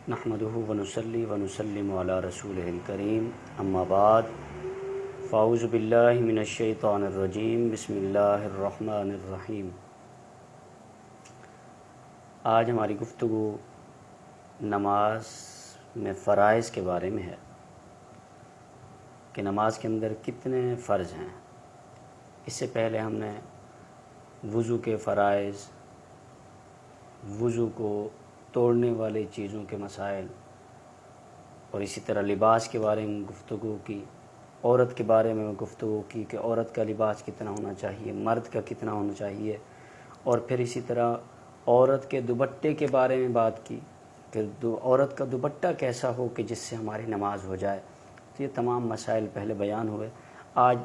نحمدہ ونصلی ونسلم علی رسولہ الکریم اما بعد فاعوذ باللہ من الشیطان الرجیم بسم اللہ الرحمن الرحیم۔ آج ہماری گفتگو نماز میں فرائض کے بارے میں ہے کہ نماز کے اندر کتنے فرض ہیں۔ اس سے پہلے ہم نے وضو کے فرائض، وضو کو توڑنے والی چیزوں کے مسائل اور اسی طرح لباس کے بارے میں گفتگو کی، عورت کے بارے میں گفتگو کی کہ عورت کا لباس کتنا ہونا چاہیے، مرد کا کتنا ہونا چاہیے، اور پھر اسی طرح عورت کے دوپٹے کے بارے میں بات کی کہ عورت کا دوپٹہ کیسا ہو کہ جس سے ہماری نماز ہو جائے۔ تو یہ تمام مسائل پہلے بیان ہوئے۔ آج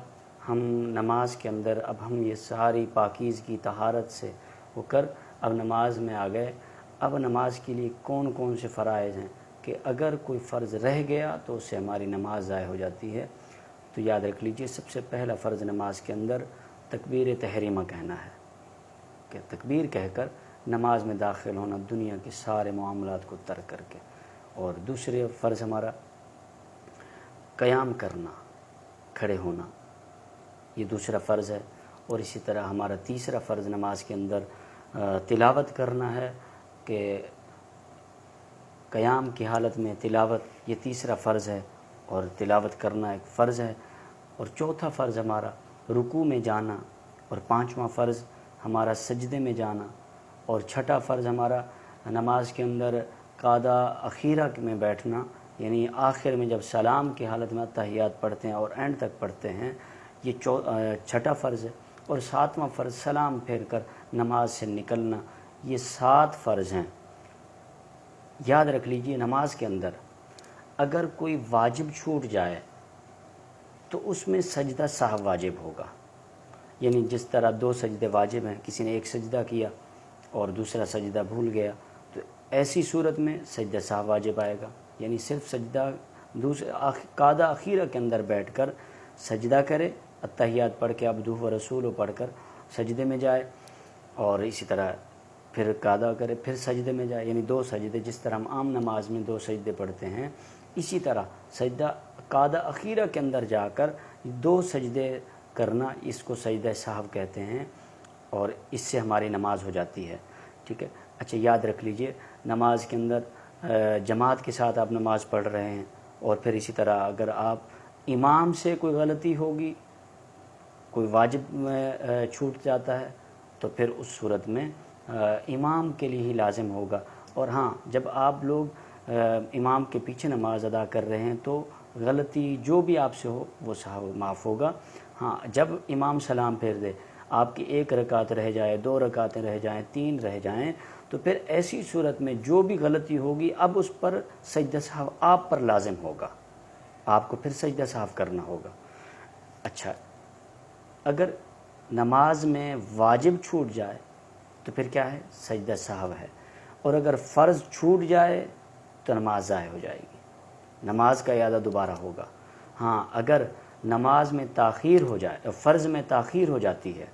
ہم نماز کے اندر اب ہم یہ ساری پاکیزگی طہارت سے ہو کر اب نماز میں آ گئے۔ اب نماز کے لیے کون کون سے فرائض ہیں کہ اگر کوئی فرض رہ گیا تو اس سے ہماری نماز ضائع ہو جاتی ہے۔ تو یاد رکھ لیجئے، سب سے پہلا فرض نماز کے اندر تکبیر تحریمہ کہنا ہے کہ تکبیر کہہ کر نماز میں داخل ہونا، دنیا کے سارے معاملات کو ترک کر کے۔ اور دوسرے فرض ہمارا قیام کرنا، کھڑے ہونا، یہ دوسرا فرض ہے۔ اور اسی طرح ہمارا تیسرا فرض نماز کے اندر تلاوت کرنا ہے کہ قیام کی حالت میں تلاوت، یہ تیسرا فرض ہے اور تلاوت کرنا ایک فرض ہے۔ اور چوتھا فرض ہمارا رکوع میں جانا، اور پانچواں فرض ہمارا سجدے میں جانا، اور چھٹا فرض ہمارا نماز کے اندر قعدہ اخیرہ میں بیٹھنا، یعنی آخر میں جب سلام کی حالت میں تحیات پڑھتے ہیں اور اینڈ تک پڑھتے ہیں، یہ چھٹا فرض ہے۔ اور ساتواں فرض سلام پھیر کر نماز سے نکلنا۔ یہ 7 فرض ہیں۔ یاد رکھ لیجئے، نماز کے اندر اگر کوئی واجب چھوٹ جائے تو اس میں سجدہ سہو واجب ہوگا، یعنی جس طرح 2 سجدے واجب ہیں، کسی نے ایک سجدہ کیا اور دوسرا سجدہ بھول گیا تو ایسی صورت میں سجدہ سہو واجب آئے گا، یعنی صرف سجدہ قعدہ اخیرہ کے اندر بیٹھ کر سجدہ کرے، التحیات پڑھ کے عبدہ و رسولہ پڑھ کر سجدے میں جائے، اور اسی طرح پھر قعدہ کرے، پھر سجدے میں جائے، یعنی 2 سجدے، جس طرح ہم عام نماز میں 2 سجدے پڑھتے ہیں، اسی طرح سجدہ قعدہ اخیرہ کے اندر جا کر 2 سجدے کرنا، اس کو سجدہ سہو کہتے ہیں، اور اس سے ہماری نماز ہو جاتی ہے۔ ٹھیک ہے۔ اچھا، یاد رکھ لیجئے، نماز کے اندر جماعت کے ساتھ آپ نماز پڑھ رہے ہیں، اور پھر اسی طرح اگر آپ امام سے کوئی غلطی ہوگی، کوئی واجب چھوٹ جاتا ہے، تو پھر اس صورت میں امام کے لیے ہی لازم ہوگا۔ اور ہاں، جب آپ لوگ امام کے پیچھے نماز ادا کر رہے ہیں تو غلطی جو بھی آپ سے ہو وہ سہو معاف ہوگا۔ ہاں، جب امام سلام پھیر دے، آپ کی 1 رکعت رہ جائے، 2 رکعتیں رہ جائیں، 3 رہ جائیں، تو پھر ایسی صورت میں جو بھی غلطی ہوگی اب اس پر سجدہ سہو آپ پر لازم ہوگا، آپ کو پھر سجدہ سہو کرنا ہوگا۔ اچھا، اگر نماز میں واجب چھوٹ جائے تو پھر کیا ہے؟ سجدہ سہو ہے۔ اور اگر فرض چھوٹ جائے تو نماز ضائع ہو جائے گی، نماز کا اعادہ دوبارہ ہوگا۔ ہاں، اگر نماز میں تاخیر ہو جائے، فرض میں تاخیر ہو جاتی ہے،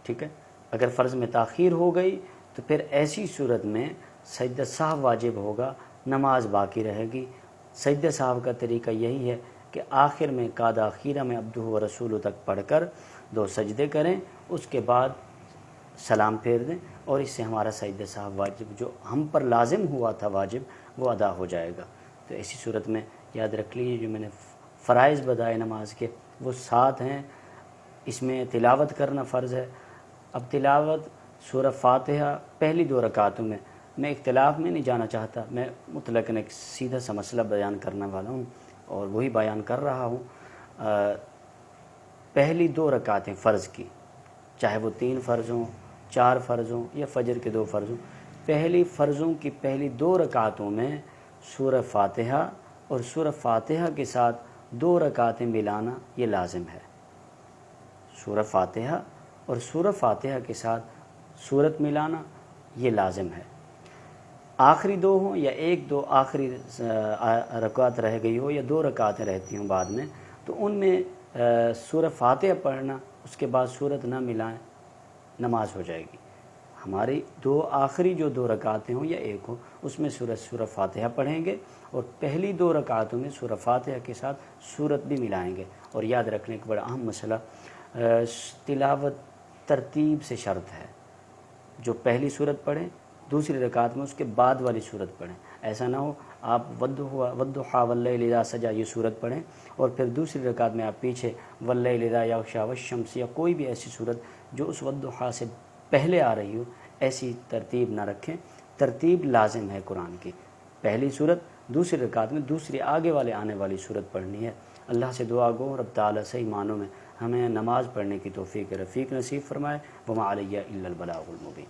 ٹھیک ہے، اگر فرض میں تاخیر ہو گئی تو پھر ایسی صورت میں سجدہ سہو واجب ہوگا، نماز باقی رہے گی۔ سجدہ سہو کا طریقہ یہی ہے کہ آخر میں قعدہ اخیرہ میں عبدہ و رسولہ تک پڑھ کر 2 سجدے کریں، اس کے بعد سلام پھیر دیں، اور اس سے ہمارا سجدہ سہو واجب جو ہم پر لازم ہوا تھا واجب، وہ ادا ہو جائے گا۔ تو ایسی صورت میں یاد رکھ لیجیے، جو میں نے فرائض بتائے نماز کے وہ 7 ہیں۔ اس میں تلاوت کرنا فرض ہے۔ اب تلاوت سورہ فاتحہ پہلی 2 رکعتوں میں اختلاف میں نہیں جانا چاہتا، میں مطلقاً ایک سیدھا سا مسئلہ بیان کرنے والا ہوں اور وہی بیان کر رہا ہوں۔ پہلی 2 رکعتیں فرض کی، چاہے وہ 3 فرض ہوں، 4 فرض ہوں یا فجر کے 2 فرض ہوں، پہلی فرضوں کی پہلی 2 رکعتوں میں سورہ فاتحہ اور سورہ فاتحہ کے ساتھ 2 رکعتیں ملانا یہ لازم ہے۔ سورہ فاتحہ اور سورہ فاتحہ کے ساتھ سورت ملانا یہ لازم ہے۔ آخری 2 ہوں یا 1-2 آخری رکعت رہ گئی ہو یا 2 رکعتیں رہتی ہوں بعد میں، تو ان میں سورہ فاتحہ پڑھنا، اس کے بعد سورت نہ ملائیں، نماز ہو جائے گی۔ ہماری دو آخری جو 2 رکعتیں ہوں یا ایک ہو اس میں سورہ فاتحہ پڑھیں گے، اور پہلی 2 رکعتوں میں سورہ فاتحہ کے ساتھ سورت بھی ملائیں گے۔ اور یاد رکھنے کا بڑا اہم مسئلہ، تلاوت ترتیب سے شرط ہے، جو پہلی سورت پڑھیں دوسری رکعت میں اس کے بعد والی سورت پڑھیں، ایسا نہ ہو آپ والضحیٰ واللیل اذا سجا یہ سورت پڑھیں اور پھر دوسری رکعت میں آپ پیچھے واللیل اذا یغشی والشمس یا کوئی بھی ایسی سورت جو اس والضحیٰ سے پہلے آ رہی ہو ایسی ترتیب نہ رکھیں۔ ترتیب لازم ہے قرآن کی، پہلی سورت دوسری رکعت میں دوسری آگے والے آنے والی سورت پڑھنی ہے۔ اللہ سے دعا گو رب تعالیٰ صحیح معنوں میں ہمیں نماز پڑھنے کی توفیق رفیق نصیب فرمائے۔ وما علیہ الا البلاغ المبین۔